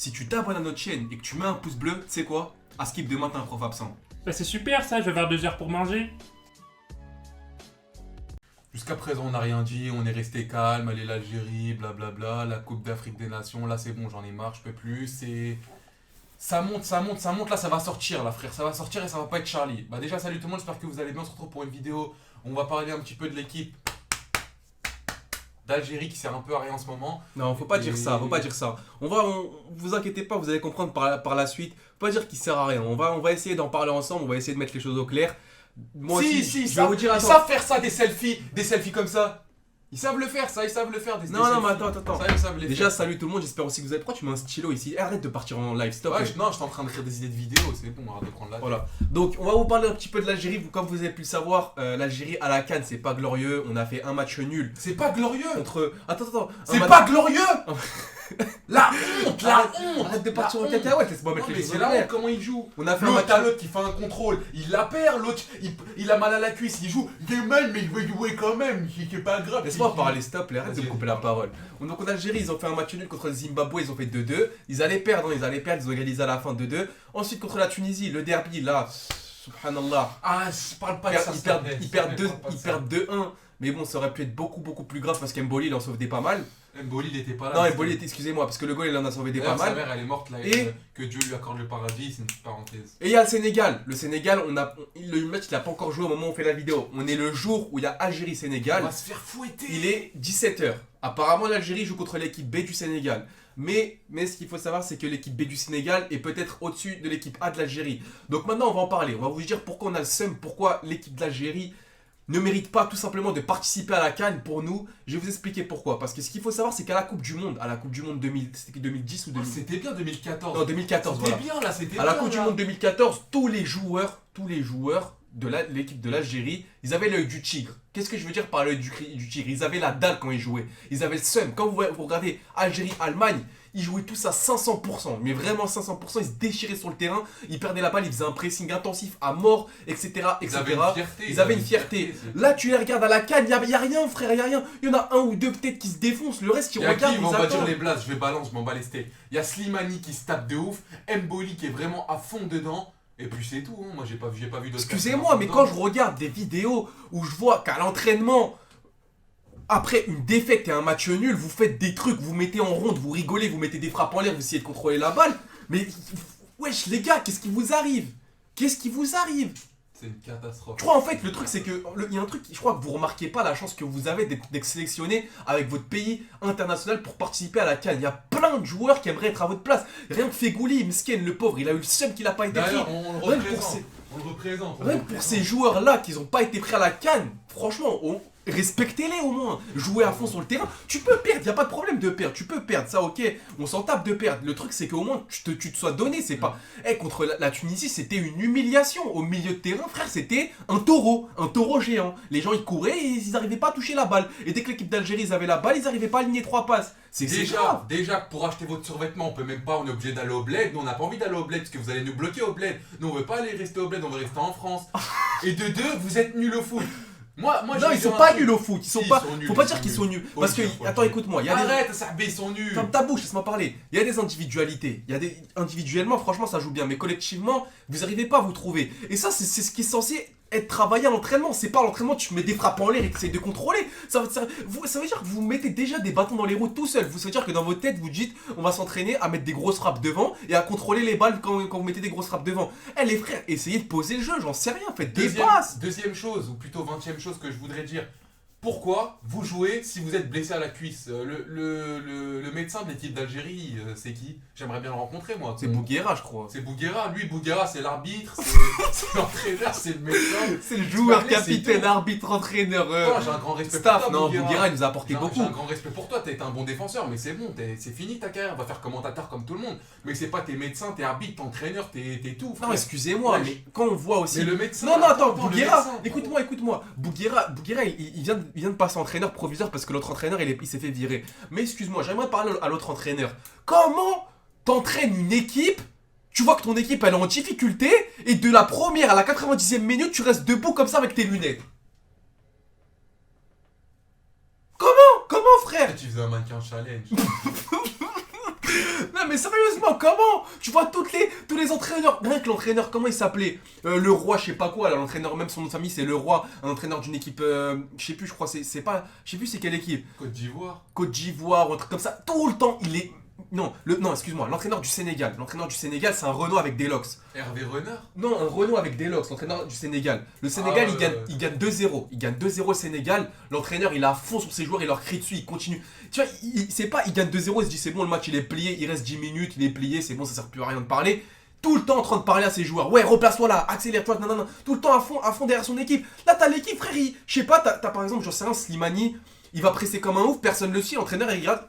si tu t'abonnes à notre chaîne et que tu mets un pouce bleu, tu sais quoi? À Skip demain, t'as un prof absent. Bah c'est super ça, je vais avoir 2 heures pour manger. Jusqu'à présent, on n'a rien dit, on est resté calme, allez l'Algérie, blablabla, la Coupe d'Afrique des Nations, là c'est bon, j'en ai marre, je peux plus, c'est... Ça monte, là ça va sortir là frère, ça va sortir et ça va pas être Charlie. Bah déjà salut tout le monde, j'espère que vous allez bien, on se retrouve pour une vidéo, on va parler un petit peu de l'équipe d'Algérie qui sert un peu à rien en ce moment. Non, faut pas dire ça, faut pas dire ça. Vous inquiétez pas, vous allez comprendre par la suite. Faut pas dire qu'il sert à rien. On va essayer d'en parler ensemble, on va essayer de mettre les choses au clair. Moi aussi, je vais vous dire, ils attends. savent faire ça, des selfies comme ça. Ils savent le faire, ça, ils savent le faire. Des Non, selfies. mais attends. Ça, ils savent les Déjà, faire. salut tout le monde, j'espère aussi que vous allez. Pourquoi tu mets un stylo ici? Arrête de partir en live, stop. Ouais, non, j'étais en train d'écrire des idées de vidéos, c'est bon, arrête de prendre la tête. Voilà. Donc, on va vous parler un petit peu de l'Algérie. Comme vous avez pu le savoir, l'Algérie à la CAN, c'est pas glorieux. On a fait un match nul C'est pas glorieux. contre. Attends. C'est pas glorieux. La honte. Arrête de partir en cacahuète, laisse-moi Non, mettre mais les choses c'est au la honte clair. comment il joue. On a fait un L'autre, match. t'as l'autre qui fait un contrôle, il la perd, l'autre il a mal à la cuisse, il joue, il est mal mais il veut jouer quand même, c'est pas grave. Laisse-moi parler, stop, arrête de me Vas-y, couper la parole. Donc en Algérie, ils ont fait un match nul contre le Zimbabwe, ils ont fait 2-2. Ils allaient perdre, ils ont égalisé à la fin 2-2. Ensuite contre la Tunisie, le derby, là, subhanallah, Ah, je parle pas de ça. ils perdent 2-1. Mais bon, ça aurait pu être beaucoup plus grave parce qu'Emboli, il en sauvetait pas mal. Mboli il était pas là. Non, Emboli, excusez-moi, parce que le goal, il en a sauvé des pas D'ailleurs, sa mal. mère elle est morte là, Et- que Dieu lui accorde le paradis, c'est une petite parenthèse. Et il y a le Sénégal. Le Sénégal, le match, il n'a pas encore joué au moment où on fait la vidéo. On est le jour où il y a On Algérie-Sénégal. va se faire fouetter. Il est 17h. Apparemment, l'Algérie joue contre l'équipe B du Sénégal. Mais ce qu'il faut savoir, c'est que l'équipe B du Sénégal est peut-être au-dessus de l'équipe A de l'Algérie. Donc maintenant, on va en parler. On va vous dire pourquoi on a le seum, pourquoi l'équipe de l'Algérie ne mérite pas tout simplement de participer à la CAN pour nous. Je vais vous expliquer pourquoi. Parce que ce qu'il faut savoir, c'est qu'à la Coupe du Monde, 2000, c'était 2010 ou Ah, 2000 c'était bien 2014. Non, 2014, C'était voilà. bien là, c'était À la bien, Coupe du là. Monde 2014, tous les joueurs de l'équipe de l'Algérie, ils avaient l'œil du tigre. Qu'est-ce que je veux dire par l'œil du tigre? Ils avaient la dalle quand ils jouaient. Ils avaient le seum. Quand vous regardez Algérie-Allemagne, ils jouaient tous à 500%. Mais vraiment 500%. Ils se déchiraient sur le terrain. Ils perdaient la balle. Ils faisaient un pressing intensif à mort, etc. Ils avaient une fierté. Ils avaient une fierté. Là, tu les regardes à la CAN, il n'y a rien, frère, il n'y a rien. Il y en a un ou deux peut-être qui se défoncent. Le reste, ils Il y a regardent, qui, ils on va dire attendent. les blases, je vais balance, je m'en bats les steaks. Il y a Slimani qui se tape de ouf, Mboli qui est vraiment à fond dedans, et puis c'est tout, hein. Moi j'ai pas vu d'autres. Excusez-moi, mais quand je regarde des vidéos où je vois qu'à l'entraînement, après une défaite et un match nul, vous faites des trucs, vous mettez en ronde, vous rigolez, vous mettez des frappes en l'air, vous essayez de contrôler la balle. Mais wesh les gars, qu'est-ce qui vous arrive? Qu'est-ce qui vous arrive? C'est une catastrophe. Je crois en fait, le truc c'est que, il y a un truc, je crois que vous remarquez pas la chance que vous avez d'être sélectionné avec votre pays international pour participer à la CAN. Il y a plein de joueurs qui aimeraient être à votre place. Rien que Fegouli, Misken, le pauvre, il a eu le seum qu'il a pas été pris. D'ailleurs, on le Rien que pour représente. ces- On le représente. Rien que pour ces joueurs-là qui n'ont pas été pris à la CAN, franchement, respectez-les au moins. Jouez à fond sur le terrain. Tu peux perdre, il n'y a pas de problème de perdre. Tu peux perdre, ça ok. On s'en tape de perdre. Le truc, c'est qu'au moins tu te sois donné. C'est pas. Contre la Tunisie, c'était une humiliation. Au milieu de terrain, frère, c'était un taureau géant. Les gens ils couraient et ils n'arrivaient pas à toucher la balle. Et dès que l'équipe d'Algérie ils avaient la balle, ils n'arrivaient pas à aligner 3 passes. C'est grave. Déjà, pour acheter votre survêtement, on peut même pas, on est obligé d'aller au bled. Nous, on n'a pas envie d'aller au bled parce que vous allez nous bloquer au bled. Nous, on veut pas aller rester au bled, on veut rester en France. Et de deux, vous êtes nuls au foot. Moi, Non, je vais ils sont dire un pas truc. nuls au foot. Ils sont Si, pas. ils sont nuls, Faut pas ils dire sont qu'ils nuls. sont nuls. Faut Parce le que, dire, faut attends, le dire. écoute-moi. Il y a des. Arrête, Sahbé, ils sont nuls. Ferme ta bouche, laisse-moi parler. Il y a des individualités. Individuellement, franchement, ça joue bien. Mais collectivement, vous n'arrivez pas à vous trouver. Et ça, c'est ce qui est censé être travaillé à l'entraînement. C'est pas à l'entraînement, tu mets des frappes en l'air et tu essayes de contrôler. Ça veut dire que vous mettez déjà des bâtons dans les roues tout seul. Ça veut dire que dans votre tête, vous dites, on va s'entraîner à mettre des grosses frappes devant et à contrôler les balles quand vous mettez des grosses frappes devant. Eh les frères, essayez de poser le jeu, j'en sais rien. Faites des passes. Deuxième chose, ou plutôt 20e chose que je voudrais dire. Pourquoi vous jouez si vous êtes blessé à la cuisse? Le médecin de l'équipe d'Algérie, c'est qui? J'aimerais bien le rencontrer moi. C'est Bouguera, je crois. C'est Bouguera. Lui, Bouguera, c'est l'arbitre, c'est l'entraîneur, c'est le médecin. C'est le joueur, S'il te plaît, capitaine, c'est tout. arbitre, entraîneur. Toi, j'ai un grand respect Staff, pour toi, non, Bouguera, il nous a apporté J'ai beaucoup. un grand respect pour toi, t'as été un bon défenseur, mais c'est bon, c'est fini ta carrière, va faire commentateur comme tout le monde. Mais c'est pas tes médecins, tes arbitres, t'es entraîneur, t'es tout. Frère. Non, excusez-moi, Ouais, mais quand on voit aussi. Mais le médecin. Non, attends, le Bouguera, médecin, écoute-moi. Bouguera, il vient de passer entraîneur proviseur parce que l'autre entraîneur, il s'est fait virer. Mais excuse-moi, j'aimerais parler à l'autre entraîneur. Comment t'entraînes une équipe? Tu vois que ton équipe, elle est en difficulté et de la première à la 90e minute, tu restes debout comme ça avec tes lunettes. Comment, frère? Tu faisais un mannequin challenge. Non mais sérieusement, comment? Tu vois tous les entraîneurs, rien que l'entraîneur, comment il s'appelait? Le roi, je sais pas quoi, là, l'entraîneur, même son nom de famille, c'est le roi, un entraîneur d'une équipe, je sais plus, je crois, c'est pas, je sais plus c'est quelle équipe. Côte d'Ivoire. Côte d'Ivoire, ou un truc comme ça, tout le temps, il est... Non, non, excuse-moi, l'entraîneur du Sénégal. L'entraîneur du Sénégal, c'est un Renault avec des locks. Hervé Renard. Non, un Renault avec des locks, l'entraîneur du Sénégal. Le Sénégal, il gagne 2-0. Il gagne 2-0 le Sénégal. L'entraîneur, il est à fond sur ses joueurs, il leur crie dessus, il continue. Tu vois, c'est pas, il gagne 2-0, il se dit c'est bon, le match il est plié, il reste 10 minutes, il est plié, c'est bon, ça sert plus à rien de parler. Tout le temps en train de parler à ses joueurs. Ouais, replace-toi là, accélère-toi, non. Tout le temps à fond derrière son équipe. Là, t'as l'équipe, frère. Je sais pas, t'as par exemple, j'en sais rien, Slimani, il va presser comme un ouf, personne le suit, l'entraîneur, il regarde.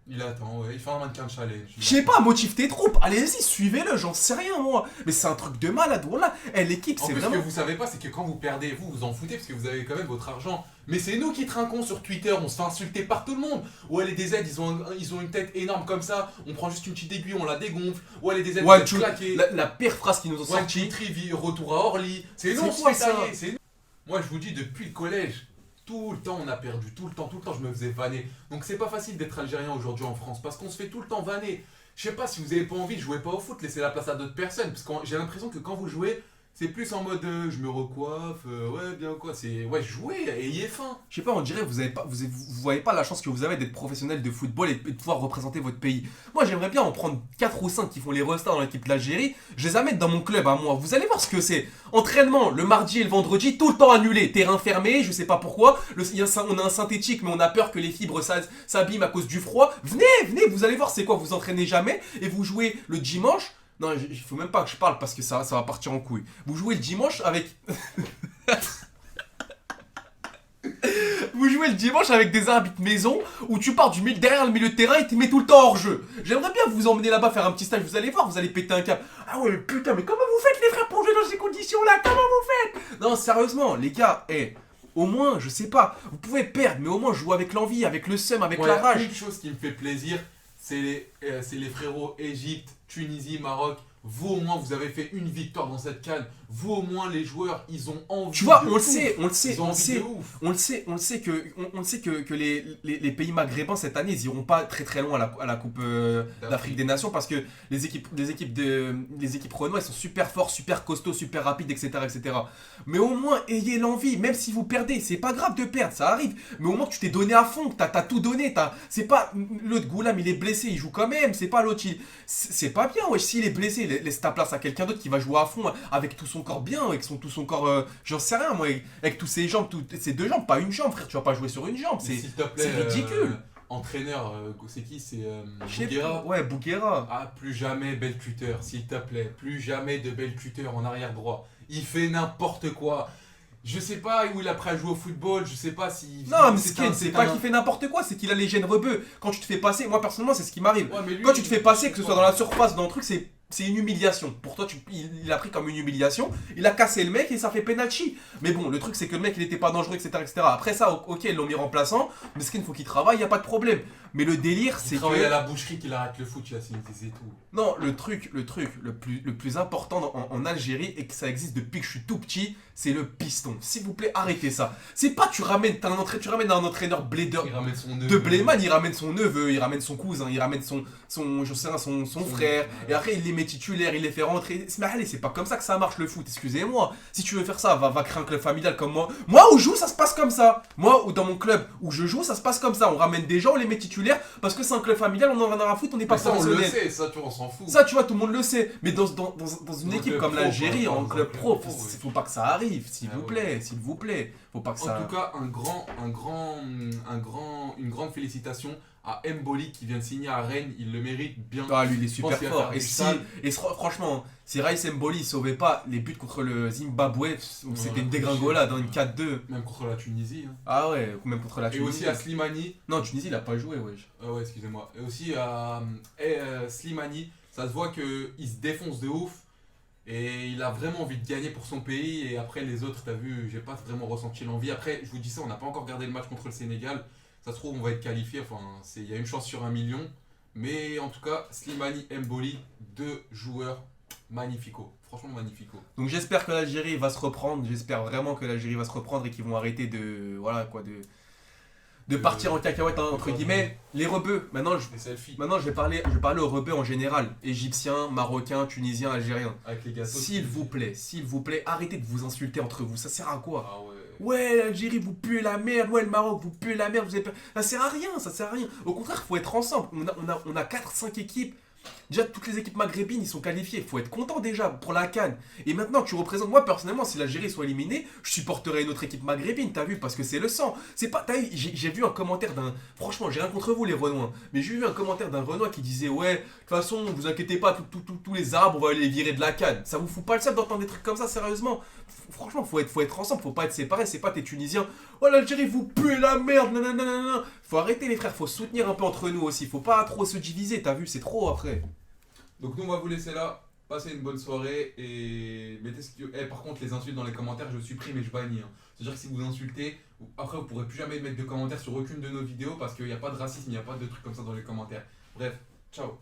Il attend, ouais, il fait un mannequin de chalet. Je sais pas, motive tes troupes, allez-y, suivez-le, j'en sais rien moi. Mais c'est un truc de malade, voilà. L'équipe, En c'est plus, vraiment. ce que vous savez pas, c'est que quand vous perdez, vous en foutez parce que vous avez quand même votre argent. Mais c'est nous qui trinquons sur Twitter, on se fait insulter par tout le monde. Ouais, les DZ, ils ont une tête énorme comme ça, on prend juste une petite aiguille, on la dégonfle. Ouais, les DZ, Ouais, vous êtes claqués. la pire phrase qu'ils nous ont Ouais, sortie. Trivi, retour à Orly. C'est nous, C'est on se quoi fait ça? tailler, c'est nous. Moi, je vous dis, depuis le collège, tout le temps on a perdu, tout le temps je me faisais vanner. Donc c'est pas facile d'être algérien aujourd'hui en France parce qu'on se fait tout le temps vanner. Je sais pas si vous avez pas envie, jouez pas au foot, laissez la place à d'autres personnes. Parce que j'ai l'impression que quand vous jouez, c'est plus en mode je me recoiffe, ouais bien quoi, c'est ouais jouez, ayez faim. Je sais pas, on dirait que vous voyez pas la chance que vous avez d'être professionnel de football et de pouvoir représenter votre pays. Moi j'aimerais bien en prendre 4 ou 5 qui font les restats dans l'équipe de l'Algérie, je les amène dans mon club à moi. Vous allez voir ce que c'est. Entraînement le mardi et le vendredi, tout le temps annulé, terrain fermé, je sais pas pourquoi. On a un synthétique mais on a peur que les fibres s'abîment à cause du froid. Venez, vous allez voir c'est quoi, vous entraînez jamais et vous jouez le dimanche. Non, il faut même pas que je parle parce que ça va partir en couille. Vous jouez le dimanche avec... Vous jouez le dimanche avec des arbitres maison où tu pars derrière le milieu de terrain et tu mets tout le temps hors jeu. J'aimerais bien vous emmener là-bas faire un petit stage, vous allez voir, vous allez péter un câble. Ah ouais, putain, mais comment vous faites les frères pour jouer dans ces conditions-là? Comment vous faites? Non, sérieusement, les gars, au moins, je sais pas, vous pouvez perdre, mais au moins jouer avec l'envie, avec le seum, avec la rage. Une chose qui me fait plaisir, c'est les frérots Égypte, Tunisie, Maroc. Vous au moins vous avez fait une victoire dans cette CAN. Vous au moins les joueurs ils ont envie. Tu vois, de on le ouf. sait, Ils ont envie de ouf. on le sait que les pays maghrébins cette année ils iront pas très loin à la Coupe d'Afrique des Nations parce que les équipes Renois elles sont super forts, super costauds, super rapides, etc. Mais au moins ayez l'envie, même si vous perdez, c'est pas grave de perdre, ça arrive. Mais au moins tu t'es donné à fond, t'as tout donné, c'est pas l'autre Goulam il est blessé, il joue quand même, c'est pas l'autre c'est pas bien, wesh, s'il est blessé, laisse ta place à quelqu'un d'autre qui va jouer à fond avec tout son corps bien, avec tout son corps, j'en sais rien moi, avec tous ses jambes, ses 2 jambes, pas une jambe frère, tu vas pas jouer sur une jambe, Mais s'il te plaît, c'est ridicule. Entraîneur, c'est qui? C'est Je sais Bouguera. pas, ouais, Bouguera. Ah, plus jamais bel cutter, s'il te plaît. Plus jamais de bel cutter en arrière droit. Il fait n'importe quoi. Je sais pas où il a pris à jouer au football, je sais pas si... Non, mais c'est pas qu'il fait n'importe quoi, c'est qu'il a les gènes rebeux. Quand tu te fais passer, moi personnellement, c'est ce qui m'arrive. Ouais, mais lui, Quand tu te fais passer, que ce soit dans la surface, dans le truc, c'est une humiliation. Pour toi, il a pris comme une humiliation, il a cassé le mec et ça fait penalty. Mais bon, le truc, c'est que le mec, il était pas dangereux, etc. Après ça, ok, ils l'ont mis remplaçant, mais ce qu'il faut qu'il travaille, y a pas de problème. Mais le délire, c'est Il travaille que... à la boucherie qu'il arrête le foot, Yacine, c'est tout. Non, le truc le plus important en Algérie et que ça existe depuis que je suis tout petit, c'est le piston. S'il vous plaît, arrêtez ça. C'est pas tu ramènes un entraîneur blédeur Il ramène son neveu. de Bléman, il ramène son neveu, il ramène son cousin, il ramène son frère, et après il les met titulaires, il les fait rentrer. Mais allez, c'est pas comme ça que ça marche le foot, excusez-moi. Si tu veux faire ça, va créer un club familial comme moi. Moi où je joue, ça se passe comme ça. Moi, dans mon club où je joue, ça se passe comme ça. On ramène des gens, on les met titulaires, parce que c'est un club familial, on en a rien à foutre, on n'est pas Mais ça, on professionnel. le sait, ça, tu vois, on s'en fout. Ça, tu vois, tout le monde le sait. Mais dans une Dans équipe le comme club pro, l'Algérie, quoi, en dans club un pro, club pro, faut pas que ça arrive, s'il Ah vous ouais. plaît, s'il vous plaît. Faut pas que ça... En tout cas, une grande félicitation à Mboli qui vient de signer à Rennes, il le mérite bien. Ah, lui, il est Je pense super qu'il va fort. faire Et, du si, sale. franchement, si Raïs Mboli ne sauvait pas les buts contre le Zimbabwe, c'était une Ouais, dégringolade, ouais. une 4-2. Même contre la Tunisie. Hein. Ah ouais, ou même contre la Et Tunisie. aussi à Slimani. Non, Tunisie, il a pas joué, wesh. Ah ouais, excusez-moi. Et aussi à Slimani, ça se voit qu'il se défonce de ouf. Et il a vraiment envie de gagner pour son pays. Et après, les autres, t'as vu, j'ai pas vraiment ressenti l'envie. Après, je vous dis ça, on n'a pas encore regardé le match contre le Sénégal. Ça se trouve, on va être qualifié. Enfin, il y a une chance sur 1 million. Mais en tout cas, Slimani, Mboli, 2 joueurs magnificaux. Franchement, magnificaux. Donc j'espère que l'Algérie va se reprendre. J'espère vraiment que l'Algérie va se reprendre et qu'ils vont arrêter de... Voilà quoi, de partir en cacahuète, hein, entre guillemets, les rebeux. Des selfies. Maintenant, je vais parler aux rebeux en général. Égyptiens, Marocains, Tunisiens, Algériens. Avec les gâteaux. S'il vous plaît, arrêtez de vous insulter entre vous. Ça sert à quoi? Ah ouais. Ouais, l'Algérie, vous puez la merde. Ouais, le Maroc, vous puez la merde. Ça sert à rien, ça sert à rien. Au contraire, faut être ensemble. On a 4-5 équipes. Déjà, toutes les équipes maghrébines, ils sont qualifiés. Faut être content déjà pour la CAN. Et maintenant, tu représentes. Moi, personnellement, si l'Algérie soit éliminée, je supporterais une autre équipe maghrébine, t'as vu? Parce que c'est le sang. C'est pas. T'as vu, j'ai vu un commentaire d'un. Franchement, j'ai rien contre vous, les Renois. Mais j'ai vu un commentaire d'un Renois qui disait: ouais, de toute façon, vous inquiétez pas, tous les Arabes, on va les virer de la CAN. Ça vous fout pas le seum d'entendre des trucs comme ça, sérieusement? Franchement, faut être ensemble, faut pas être séparés. C'est pas t'es Tunisiens. Oh, l'Algérie, vous puez la merde. Nanana. Faut arrêter, les frères. Faut se soutenir un peu entre nous aussi. Faut pas trop se diviser, t'as vu? C'est trop après. Donc nous on va vous laisser là, passez une bonne soirée et mettez ce que... par contre les insultes dans les commentaires je supprime et je bannis. Hein. C'est-à-dire que si vous insultez, après vous pourrez plus jamais mettre de commentaires sur aucune de nos vidéos parce qu'il n'y a pas de racisme, il n'y a pas de trucs comme ça dans les commentaires. Bref, ciao.